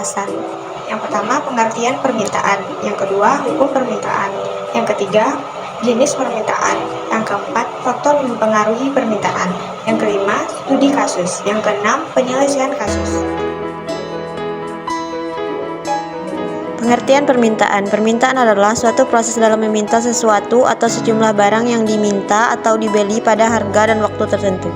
pembahasan. Yang pertama, pengertian permintaan. Yang kedua, hukum permintaan. Yang ketiga, jenis permintaan. Yang keempat, faktor yang mempengaruhi permintaan. Yang kelima, studi kasus. Yang keenam, penyelesaian kasus. Pengertian permintaan. Permintaan adalah suatu proses dalam meminta sesuatu atau sejumlah barang yang diminta atau dibeli pada harga dan waktu tertentu.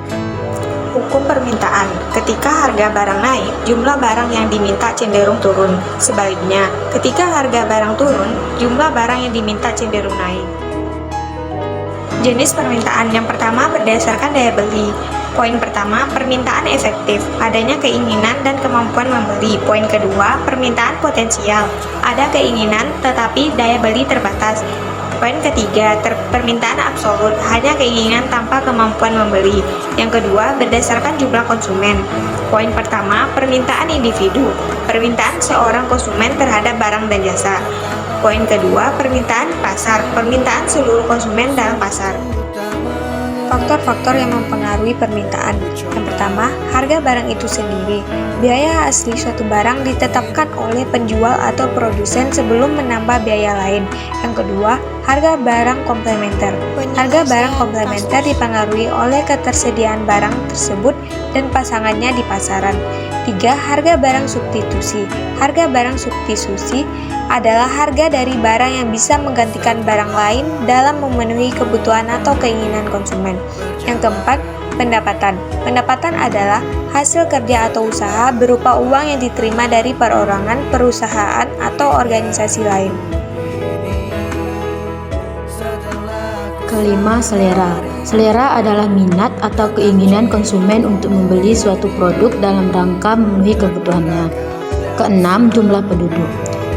Hukum permintaan. Ketika harga barang naik, jumlah barang yang diminta cenderung turun. Sebaliknya, ketika harga barang turun, jumlah barang yang diminta cenderung naik. Jenis permintaan. Yang pertama, berdasarkan daya beli. Poin pertama, permintaan efektif, adanya keinginan dan kemampuan membeli. Poin kedua, permintaan potensial, ada keinginan tetapi daya beli terbatas. Poin ketiga, permintaan absolut, hanya keinginan tanpa kemampuan membeli. Yang kedua, berdasarkan jumlah konsumen. Poin pertama, permintaan individu, permintaan seorang konsumen terhadap barang dan jasa. Poin kedua, permintaan pasar, permintaan seluruh konsumen dalam pasar. Faktor-faktor yang mempengaruhi permintaan. Yang pertama, harga barang itu sendiri. Biaya asli suatu barang ditetapkan oleh penjual atau produsen sebelum menambah biaya lain. Yang kedua, harga barang komplementer. Harga barang komplementer dipengaruhi oleh ketersediaan barang tersebut dan pasangannya di pasaran. 3. Harga barang substitusi. Harga barang substitusi adalah harga dari barang yang bisa menggantikan barang lain dalam memenuhi kebutuhan atau keinginan konsumen. Yang keempat, pendapatan. Pendapatan adalah hasil kerja atau usaha berupa uang yang diterima dari perorangan, perusahaan, atau organisasi lain. Kelima, selera. Selera adalah minat atau keinginan konsumen untuk membeli suatu produk dalam rangka memenuhi kebutuhannya. Keenam, jumlah penduduk.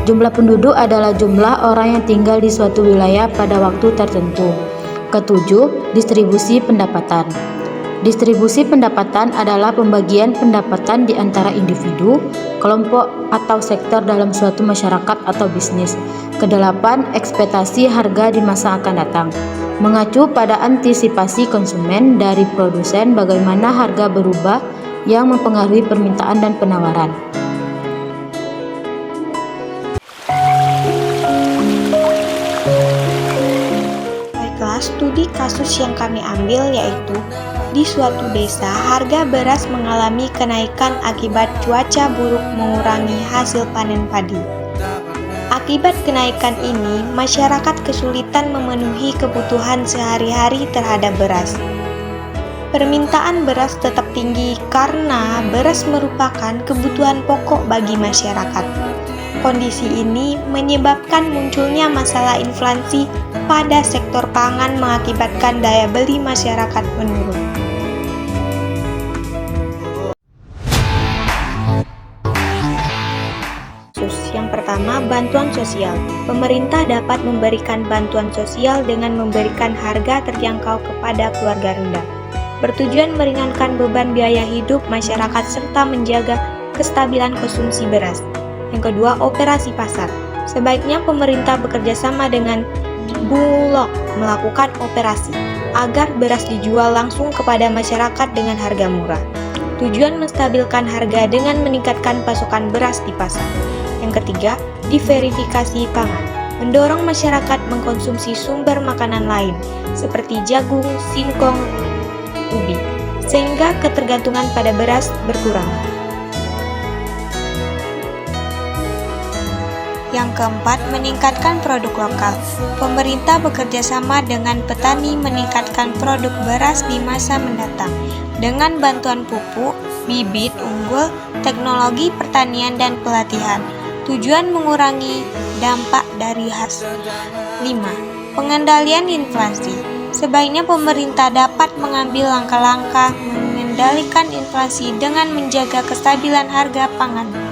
Jumlah penduduk adalah jumlah orang yang tinggal di suatu wilayah pada waktu tertentu. Ketujuh, distribusi pendapatan. Distribusi pendapatan adalah pembagian pendapatan di antara individu, kelompok, atau sektor dalam suatu masyarakat atau bisnis. Kedelapan, ekspektasi harga di masa akan datang. Mengacu pada antisipasi konsumen dari produsen bagaimana harga berubah yang mempengaruhi permintaan dan penawaran. Studi kasus yang kami ambil yaitu di suatu desa harga beras mengalami kenaikan akibat cuaca buruk mengurangi hasil panen padi. Akibat kenaikan ini, masyarakat kesulitan memenuhi kebutuhan sehari-hari terhadap beras. Permintaan beras tetap tinggi karena beras merupakan kebutuhan pokok bagi masyarakat. Kondisi ini menyebabkan munculnya masalah inflasi pada sektor pangan mengakibatkan daya beli masyarakat menurun. Yang pertama, bantuan sosial. Pemerintah dapat memberikan bantuan sosial dengan memberikan harga terjangkau kepada keluarga rendah. Bertujuan meringankan beban biaya hidup masyarakat serta menjaga kestabilan konsumsi beras. Yang kedua, operasi pasar. Sebaiknya pemerintah bekerja sama dengan Bulog melakukan operasi agar beras dijual langsung kepada masyarakat dengan harga murah. Tujuan menstabilkan harga dengan meningkatkan pasokan beras di pasar. Yang ketiga, diverifikasi pangan. Mendorong masyarakat mengkonsumsi sumber makanan lain seperti jagung, singkong, ubi, sehingga ketergantungan pada beras berkurang. Yang keempat, meningkatkan produk lokal. Pemerintah bekerja sama dengan petani meningkatkan produk beras di masa mendatang dengan bantuan pupuk, bibit unggul, teknologi pertanian dan pelatihan. Tujuan mengurangi dampak dari hasil. 5. Pengendalian inflasi. Sebaiknya pemerintah dapat mengambil langkah-langkah mengendalikan inflasi dengan menjaga kestabilan harga pangan.